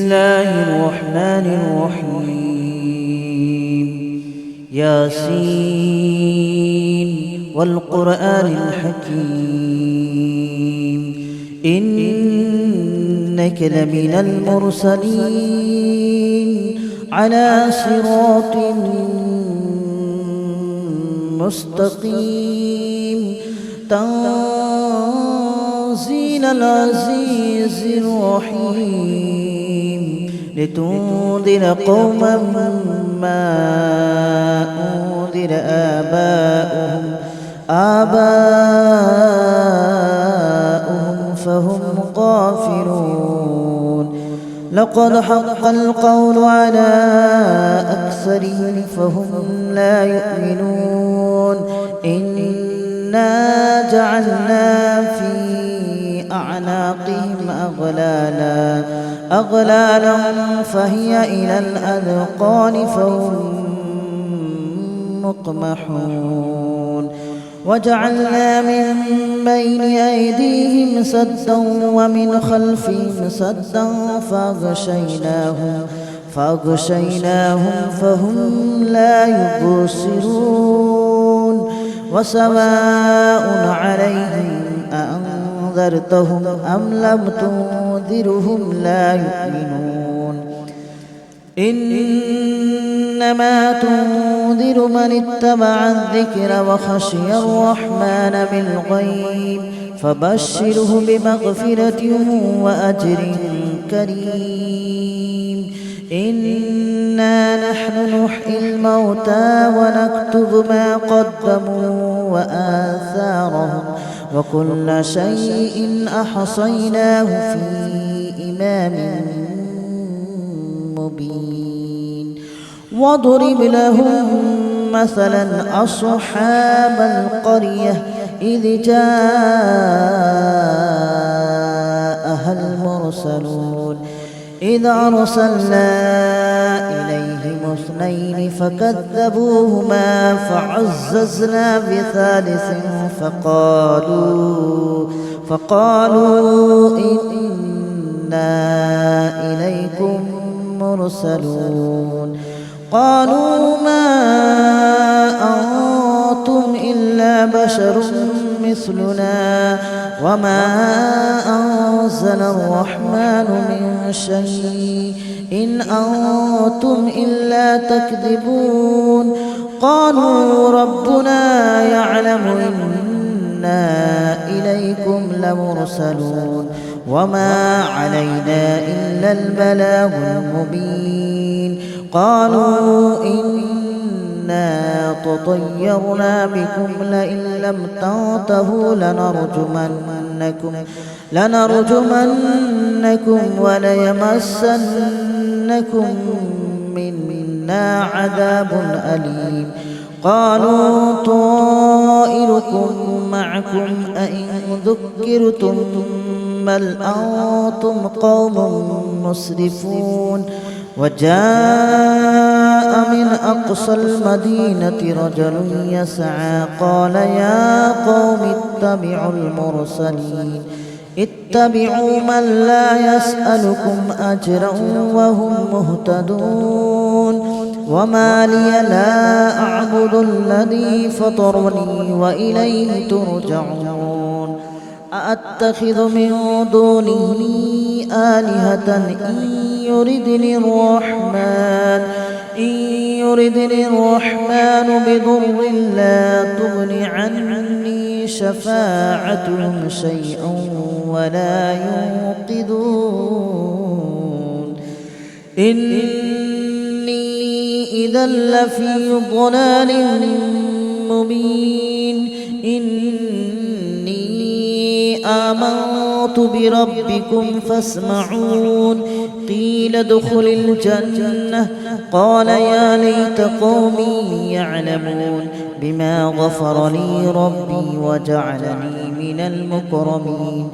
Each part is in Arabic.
الله الرحمن الرحيم. ياسين والقرآن الحكيم إنك لمن المرسلين على صراط مستقيم تنزيل العزيز الرحيم لتنذر قوما ما أنذر آباؤهم فهم غافلون. لقد حق القول على أكثرهم فهم لا يؤمنون. إنا جعلنا في أعناقهم أغلالا فهي إلى الأذقان فهم مقمحون. وجعلنا من بين أيديهم سدا ومن خلفهم سدا فأغشيناهم فهم لا يبصرون. وسواء عليهم أأنذرتهم أم لم تنذرهم لا يؤمنون. إنما تنذر من اتبع الذكر وخشي الرحمن بالغيب فبشره بمغفرة وأجر كريم. إنا نحن نحيي الموتى ونكتب ما قدموا وآثارهم وكل شيء أحصيناه في إمام مبين. واضرب لهم مثلا أصحاب القرية إذ جاءها المرسلون إذ أرسلنا إليهم اثنين فكذبوهما فعززنا بثالث فقالوا إنا إليكم مرسلون. قالوا ما أنتم إلا بشر مثلنا وما أنزل الرحمن من شيء إن أنتم إلا تكذبون. قالوا ربنا يعلم إنا إليكم لمرسلون وما علينا إلا البلاغ المبين. قالوا إنا تطيرنا بكم لئن لم تنتهوا لنرجمنكم وليمسنكم منا عذاب أليم. قالوا طائركم معكم أئن ذكرتم بل أنتم قوم مسرفون. وجاء من أقصى المدينة رجل يسعى قال يا قوم اتبعوا من لا يسألكم أجرا وهم مهتدون. وما لي لا أعبد الذي فطرني وإليه ترجعون. أأتخذ من دونه آلهة إن يردني الرحمن بضر لا تغن عني شفاعتهم شيئا ولا ينقذون. إني إذا لفي ضلال مبين. إني آمنت بربكم فاسمعون. قيل ادخل الجنة قال يا ليت قومي يعلمون بما غفر لي ربي وجعلني من المكرمين.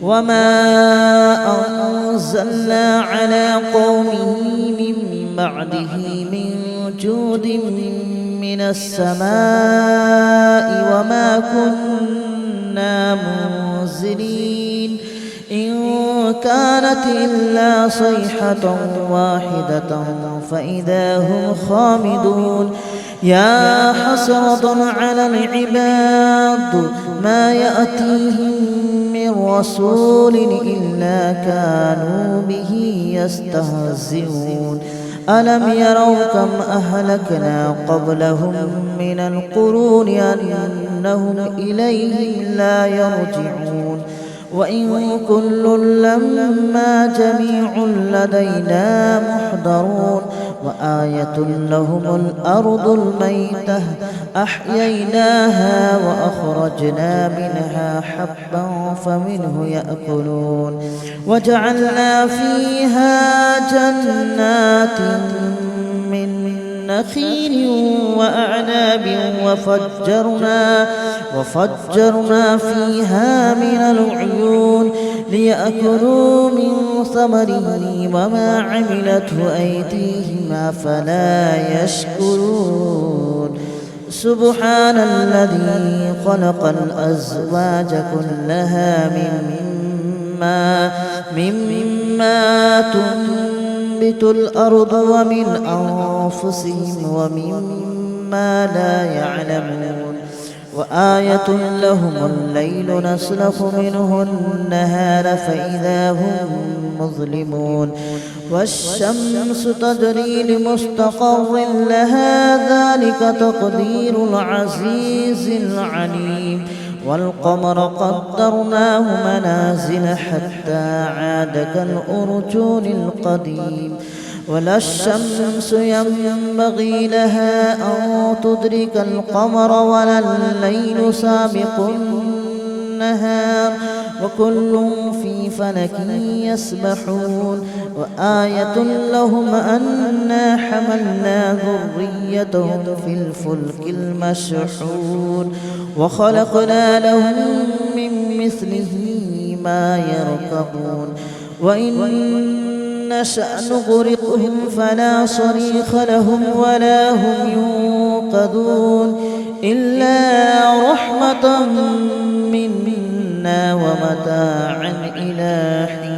وما أنزلنا على قومه من بعده من جود من السماء وما كنا منزلين. إن كانت إلا صيحة واحدة فإذا هم خامدون يا حسرة على العباد ما يأتيهم من رسول إلا كانوا به يستهزئون ألم يروا كم أهلكنا قبلهم من القرون أنهم إليهم لا يرجعون وإن كل لما جميع لدينا محضرون وآية لهم الأرض الميتة أحييناها وأخرجنا منها حبا فمنه يأكلون وجعلنا فيها جنات من نخيل وأعناب وفجرنا فيها من العيون ليأكلوا من ثمره وما عملته أيديهم أفلا يشكرون سبحان الذي خلق الأزواج كلها مما تنبت الأرض ومن أنفسهم ومما لا يعلمون وآية لهم الليل نسلخ منه النهار فإذا هم مظلمون والشمس تجري لمستقر لها ذلك تقدير العزيز العليم والقمر قدرناه منازل حتى عاد كالأرجون القديم ولا الشمس ينبغي لها أن تدرك القمر ولا الليل سابق النهار وكل في فلك يسبحون وآية لهم أنا حملنا ذريتهم في الفلك المشحون وخلقنا لهم من مثله ما يركبون وإن نشأ نغرقهم فلا صريخ لهم ولا هم ينقذون إلا رحمة منا ومتاعا إلى حين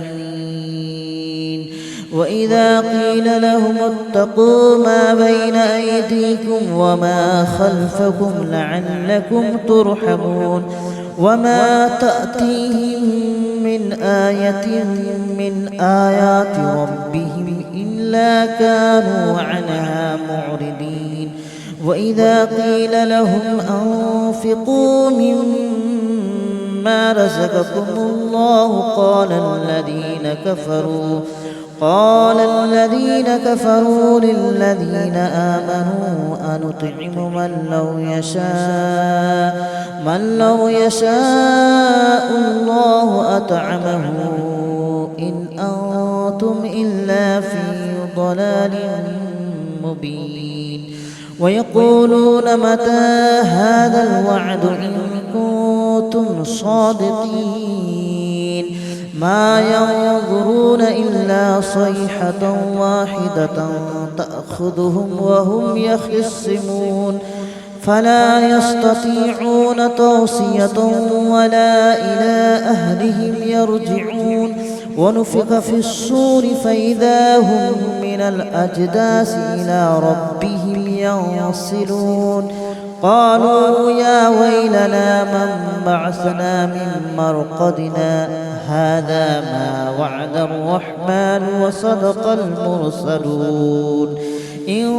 وإذا قيل لهم اتقوا ما بين أيديكم وما خلفكم لعلكم ترحمون وما تأتيهم من آية من آيات ربهم إلا كانوا عنها معرضين وإذا قيل لهم أنفقوا مما رزقكم الله قال الذين كفروا للذين آمنوا أنطعم من لو يشاء الله أطعمه إن أنتم إلا في ضلال مبين ويقولون متى هذا الوعد إن كنتم صادقين ما ينظرون إلا صيحة واحدة تأخذهم وهم يخصمون فلا يستطيعون توصية ولا إلى أهلهم يرجعون ونفخ في الصور فإذا هم من الأجداث إلى ربهم ينسلون قالوا يا ويلنا من بعثنا من مرقدنا هذا ما وعد الرحمن وصدق المرسلون إن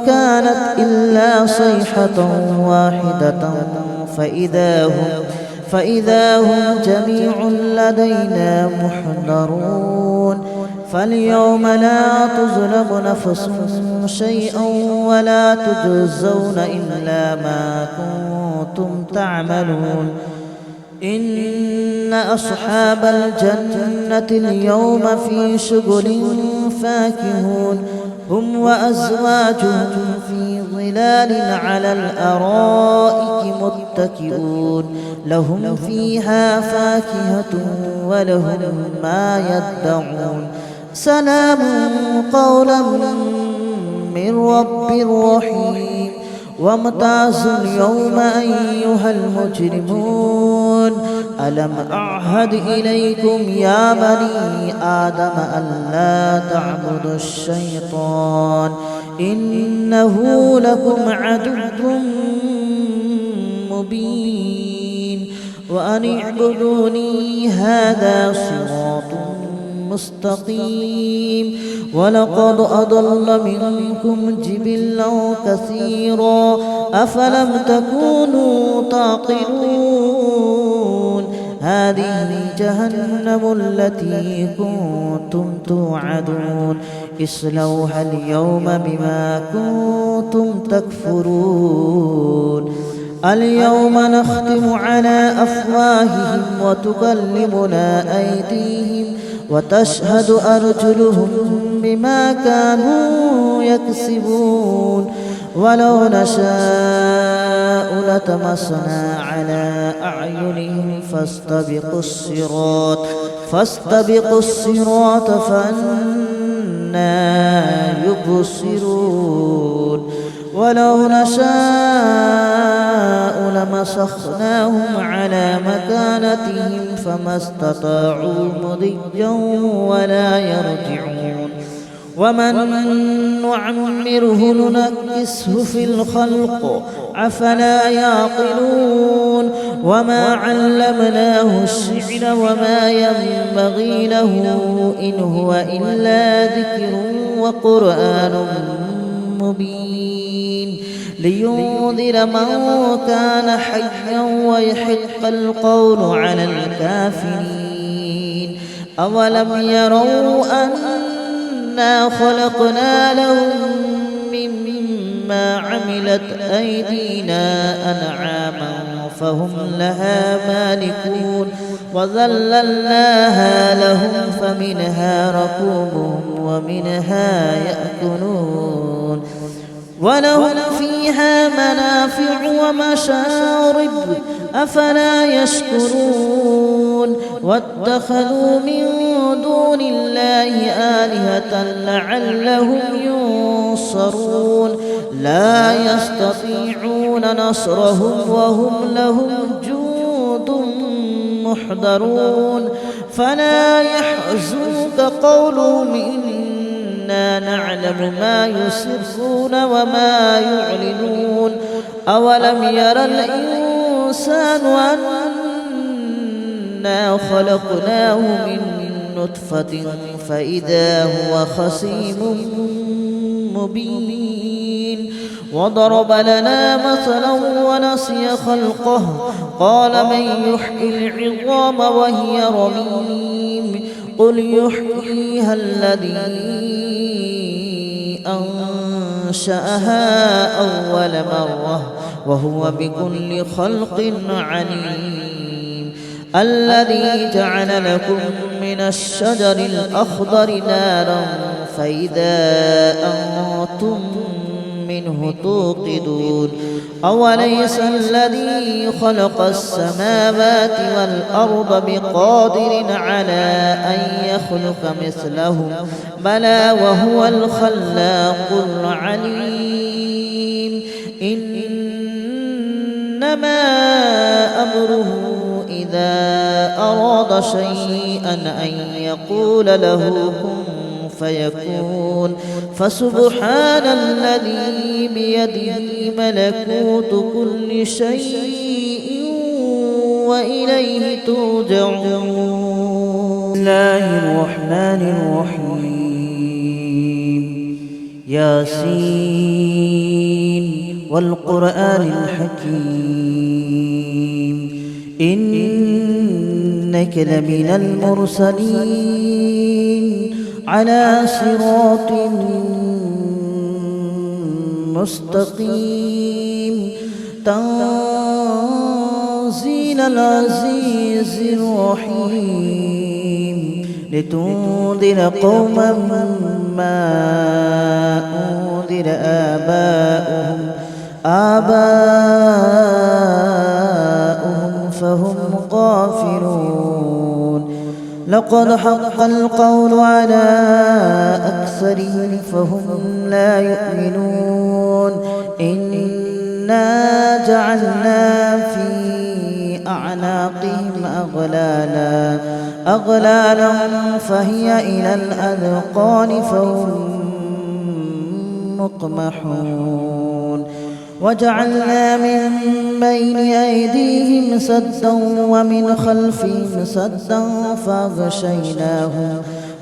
كانت إلا صيحة واحدة فإذا هم جميع لدينا محضرون فاليوم لا تظلم نفس شيئا ولا تجزون إلا ما كنتم تعملون إن أصحاب الجنة اليوم في شغل فاكهون هم وأزواجهم في ظلال على الأرائك متكئون لهم فيها فاكهة ولهم ما يدعون سلام قولا من رب رحيم وامتازوا اليوم أيها المجرمون ألم أعهد إليكم يا بني آدم ألا تعبدوا الشيطان إنه لكم عدو مبين وأن اعبدوني هذا صراط مستقيم ولقد أضل منكم جبلا كثيرا أفلم تكونوا تعقلون هذه جهنم التي كنتم توعدون اصلوها اليوم بما كنتم تكفرون اليوم نختم على أفواههم وتكلمنا أيديهم وتشهد أرجلهم بما كانوا يكسبون ولو نشاء لطمسنا على أعينهم فاستبقوا الصراط فأنى يبصرون ولو نشاء لمسخناهم على مكانتهم فما استطاعوا مضيا ولا يرجعون ومن نعمره ننكسه في الخلق أفلا يعقلون وما علمناه الشعر وما ينبغي له إن هو إلا ذكر وقرآن مبين لينذر من كان حيا ويحق القول على الكافرين أولم يروا أنا خلقنا لهم مما عملت أيدينا أنعاما فهم لها مالكون وذللناها لهم فمنها ركوبهم ومنها يأكلون ولهم فيها منافع ومشارب أفلا يشكرون واتخذوا من دون الله آلهة لعلهم ينصرون لا يستطيعون نصرهم وهم لهم جند محضرون فلا يحزنك قولهم إنا نعلم ما يسرون وما يعلنون أولم ير الإنسان أنا خلقناه من نطفة فإذا هو خصيم مبين وضرب لنا مثلا ونسي خلقه قال من يحيي العظام وهي رميم قل يحييها الذي أنشأها أول مرة وهو بكل خلق عليم الذي جعل لكم من الشجر الأخضر نارا فإذا أنتم منه توقدون أوليس الذي خلق السماوات والأرض بقادر على أن يخلق مثلهم بلى وهو الخلاق العليم إنما أمره إذا أراد شيئا أن يقول له كن فيكون فسبحان الذي بيده ملكوت كل شيء وإليه ترجعون. بسم الله الرحمن الرحيم ياسين والقرآن الحكيم إنك لمن المرسلين على صراط مستقيم تنزيل العزيز الرحيم لتنذر قوما ما أنذر آباؤهم فهم غافلون لقد حق القول على أكثرهم فهم لا يؤمنون إنا جعلنا في أعناقهم أغلالا فهي إلى الأذقان فهم مقمحون وجعلنا من بين أيديهم سدا ومن خلفهم سدا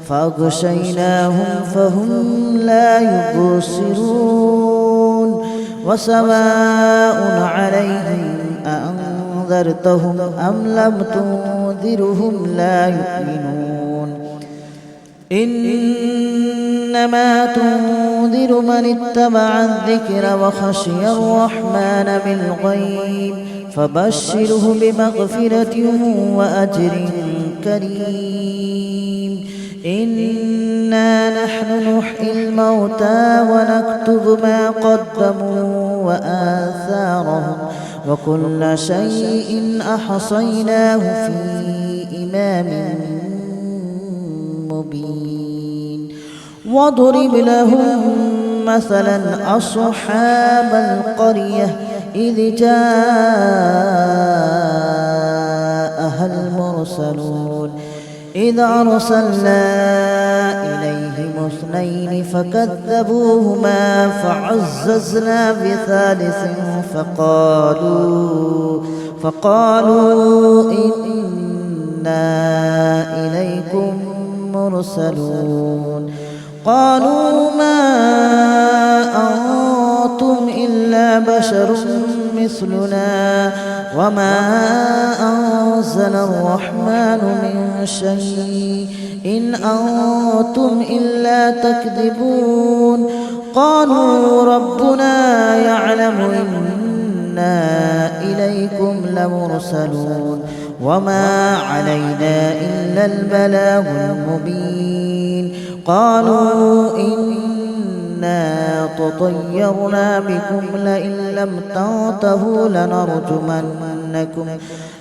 فأغشيناهم فهم لا يبصرون وسواء عليهم أأنذرتهم أم لم تنذرهم لا يؤمنون إنما تنذر من اتبع الذكر وخشي الرحمن بالغيب فبشره بمغفرة وأجر كريم إنا نحن نحيي الموتى ونكتب ما قدموا وآثارهم وكل شيء أحصيناه في إمام مبين واضرب لهم مثلا أصحاب القرية إذ جاءها المرسلون إذ أرسلنا إليهم اثنين فكذبوهما فعززنا بثالث فقالوا إنا إليكم مرسلون قالوا ما أنتم إلا بشر مثلنا وما أنزل الرحمن من شيء إن أنتم إلا تكذبون قالوا ربنا يعلم إنا إليكم لمرسلون وما علينا إلا البلاغ المبين قالوا إنا تطيرنا بكم لئن لم تنتهوا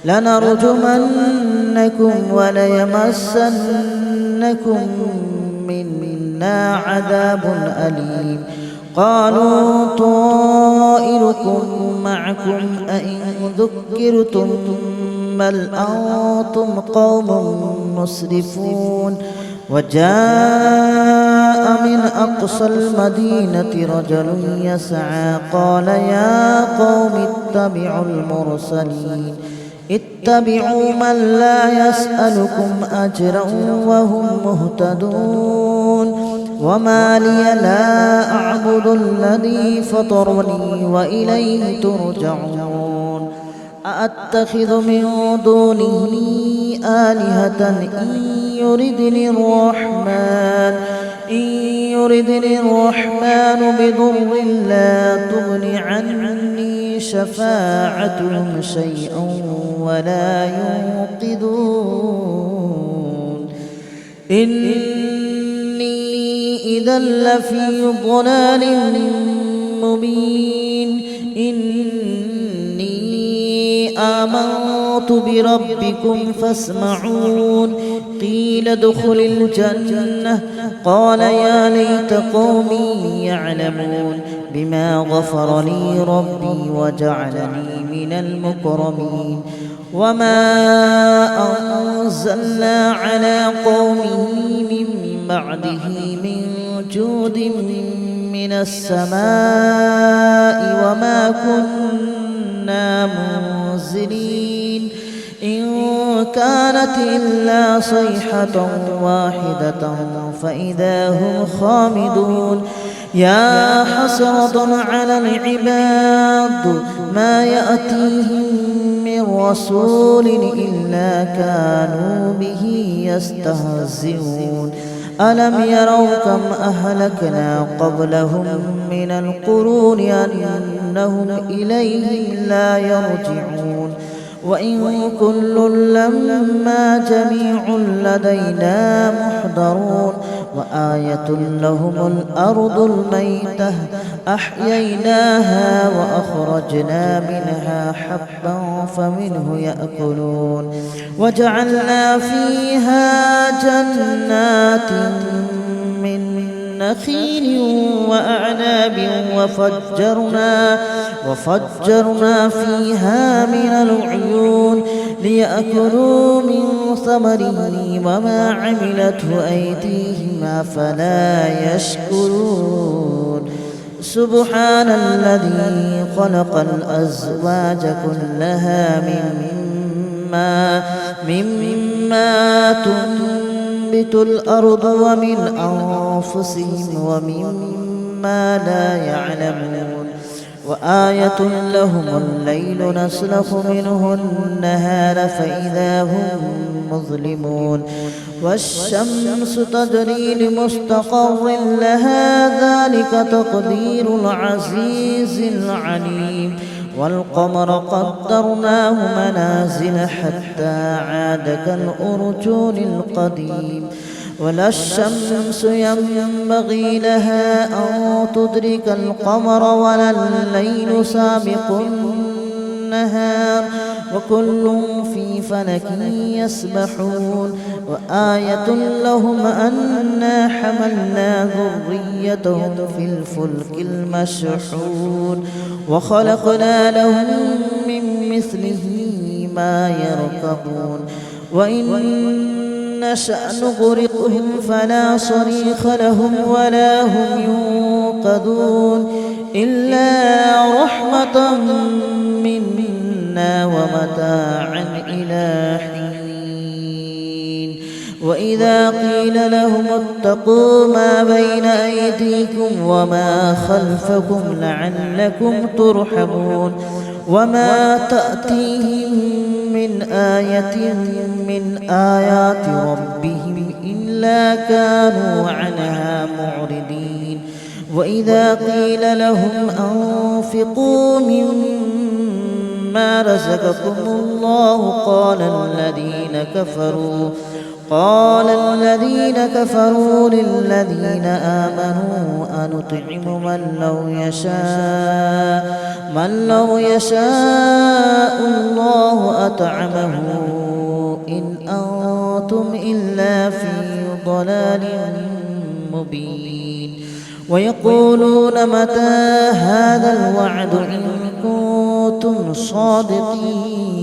لنرجمنكم وليمسنكم منا عذاب أليم قالوا طائركم معكم أئن ذكرتم بل أنتم قوم مسرفون وجاء من أقصى المدينة رجل يسعى قال يا قوم اتبعوا من لا يسألكم أجرا وهم مهتدون وما لي لا أعبد الذي فطرني وإليه ترجعون أأتخذ من دونه آلهة إن يردني الرحمن بضر لا تغن عني شفاعتهم شيئا ولا ينقذون إني إذا لفي ضلال مبين آمنت بربكم فاسمعون قيل ادخل الجنة قال يا ليت قومي يعلمون بما غفر لي ربي وجعلني من المكرمين وما أنزلنا على قومه من بعده من جود من السماء وما كنا منزلين إن كانت إلا صيحة واحدة فإذا هم خامدون يا حسرة على العباد ما يأتيهم من رسول إلا كانوا به يستهزئون ألم يروا كم أهلكنا قبلهم من القرون أنهم إليهم لا يرجعون وإن كل لما جميع لدينا محضرون وآية لهم الأرض الميتة أحييناها وأخرجنا منها حبا فمنه يأكلون وجعلنا فيها جنات من نخيل وأعناب وفجرنا فيها من العيون ليأكلوا من ثمره وما عملته أيديهم أفلا يشكرون سبحان الذي خلق الأزواج كلها مما تنبت الأرض ومن أنفسهم ومما لا يعلمون وآية لهم الليل نسلخ منه النهار فإذا هم مظلمون والشمس تجري لمستقر لها ذلك تقدير العزيز العليم والقمر قدرناه منازل حتى عاد كالأرجون القديم ولا الشمس ينبغي لها أن تدرك القمر ولا الليل سابق النهار وكل في فلك يسبحون وآية لهم أنا حملنا ذريتهم في الفلك المشحون وخلقنا لهم من مثله ما يركبون وإن نشأ نغرقهم فلا صريخ لهم ولا هم ينقذون إلا رحمة منا ومتاعا إلى حين وإذا قيل لهم اتقوا ما بين أيديكم وما خلفكم لعلكم ترحمون وما تأتيهم من آية من آيات ربهم إلا كانوا عنها معرضين وإذا قيل لهم أنفقوا مما رزقكم الله قال الذين كفروا للذين آمنوا أنطعم من لو يشاء الله أطعمه إن أنتم إلا في ضلال مبين ويقولون متى هذا الوعد إن كنتم صادقين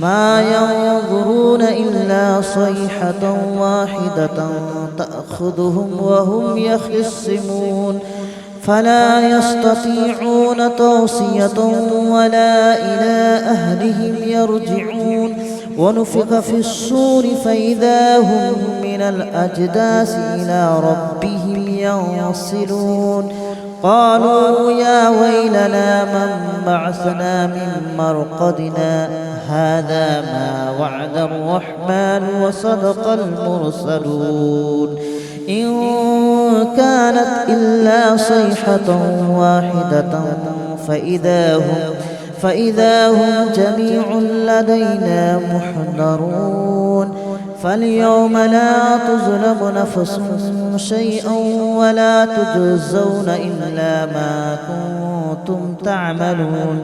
ما ينظرون إلا صيحة واحدة تأخذهم وهم يخصمون فلا يستطيعون توصية ولا إلى أهلهم يرجعون ونفخ في الصور فإذا هم من الأجداث إلى ربهم ينصلون قالوا يا ويلنا من بعثنا من مرقدنا هذا ما وعد الرحمن وصدق المرسلون إن كانت إلا صيحة واحدة فإذا هم جميع لدينا محضرون فاليوم لا تظلم نفس شيئا ولا تجزون إلا ما كنتم تعملون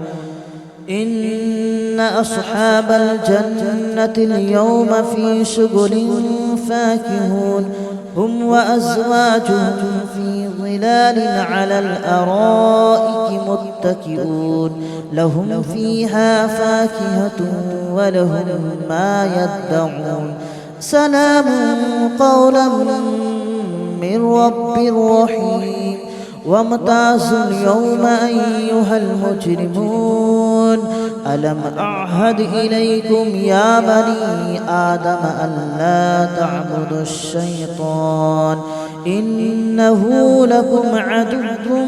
إن أصحاب الجنة اليوم في شغل فاكهون هم وأزواجهم في ظلال على الأرائك متكئون لهم فيها فاكهة ولهم ما يدعون سلام قولا من رب رحيم وامتازوا اليوم أيها المجرمون ألم أعهد إليكم يا بني آدم ألا تعبدوا الشيطان إنه لكم عدو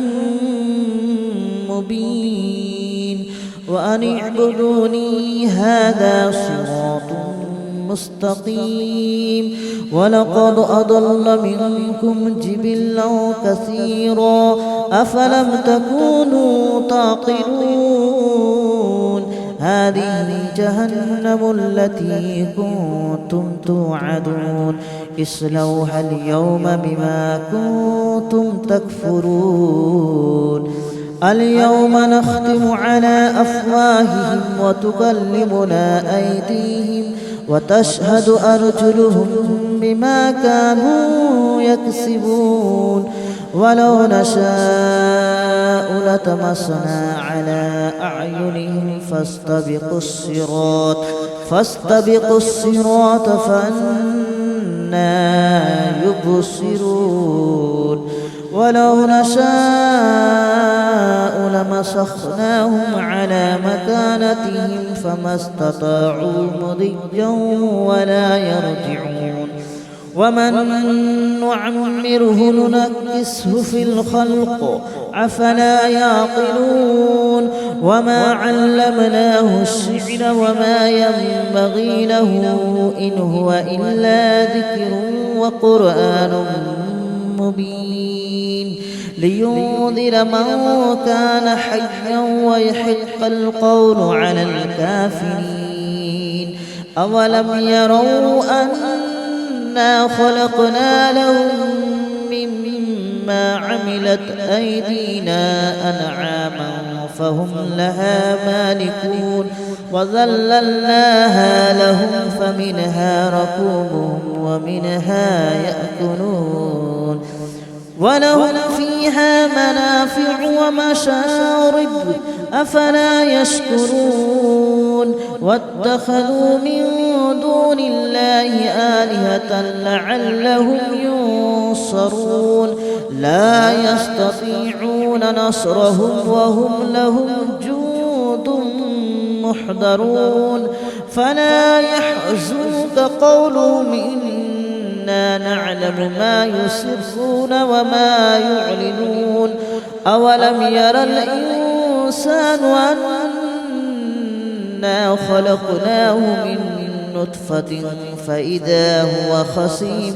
مبين وأن اعبدوني هذا صراط مستقيم ولقد أضل منكم جبلا كثيرا أفلم تكونوا تعقلون هذه جهنم التي كنتم توعدون اصلوها اليوم بما كنتم تكفرون اليوم نختم على أفواههم وتكلمنا أيديهم وتشهد أرجلهم بما كانوا يكسبون ولو نشاء لطمسنا على أعينهم فاستبقوا الصراط فأنى يبصرون ولو نشاء لمسخناهم على مكانتهم فما استطاعوا مضيا ولا يرجعون ومن نعمره ننكسه في الخلق أفلا يعقلون وما علمناه الشعر وما ينبغي له إن هو إلا ذكر وقرآن مبين لينذر من كان حيا ويحق القول على الكافرين أولم يروا أنا خلقنا لهم مما عملت أيدينا أنعاما فهم لها مالكون وذللناها لهم فمنها ركوبهم ومنها يأكلون ولهم فيها منافع ومشارب أفلا يشكرون واتخذوا من دون الله آلهة لعلهم ينصرون لا يستطيعون نصرهم وهم لهم جند محضرون فلا يحزنك قولهم إنا نعلم ما يسرون وما يعلنون أولم ير الإنسان أنا خلقناه من نطفة فإذا هو خصيم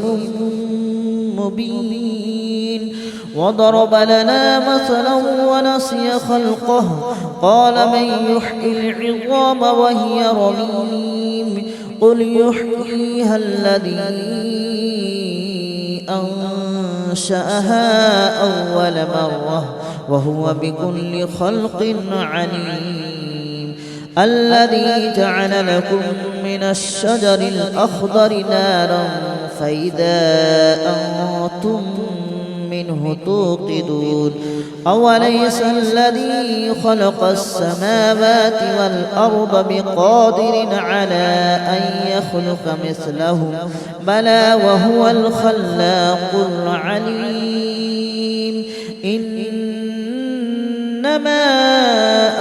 مبين وضرب لنا مثلا ونسي خلقه قال من يحيي العظام وهي رميم قل يحييها الذي أنشأها أول مرة وهو بكل خلق عليم الذي جعل لكم من الشجر الأخضر نارا فإذا أنتم منه توقدون أوليس الذي خلق السماوات والأرض بقادر على أن يخلق مثلهم بلى وهو الخلاق العليم إنما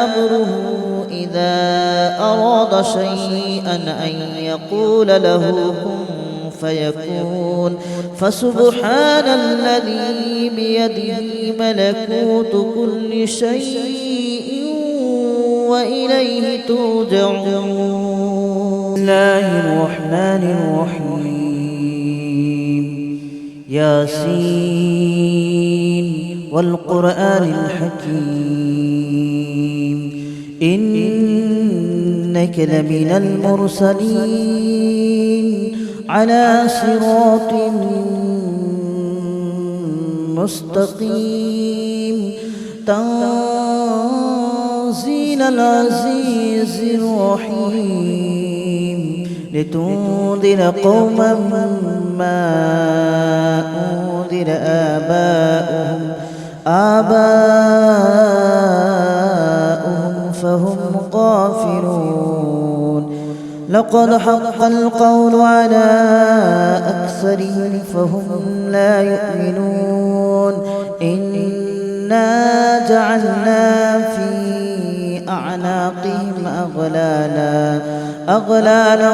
أمره إذا أراد شيئا أن يقول له كن فيكون فسبحان الذي بيده ملكوت كل شيء وإليه ترجعون. بسم الله الرحمن الرحيم ياسين والقرآن الحكيم إنك لمن المرسلين على صراط مستقيم تنزيل العزيز الرحيم لتنذر قوما ما أنذر آباؤهم فهم غافلون لقد حق القول على أكثرهم فهم لا يؤمنون إنا جعلنا في أعناقهم أغلالا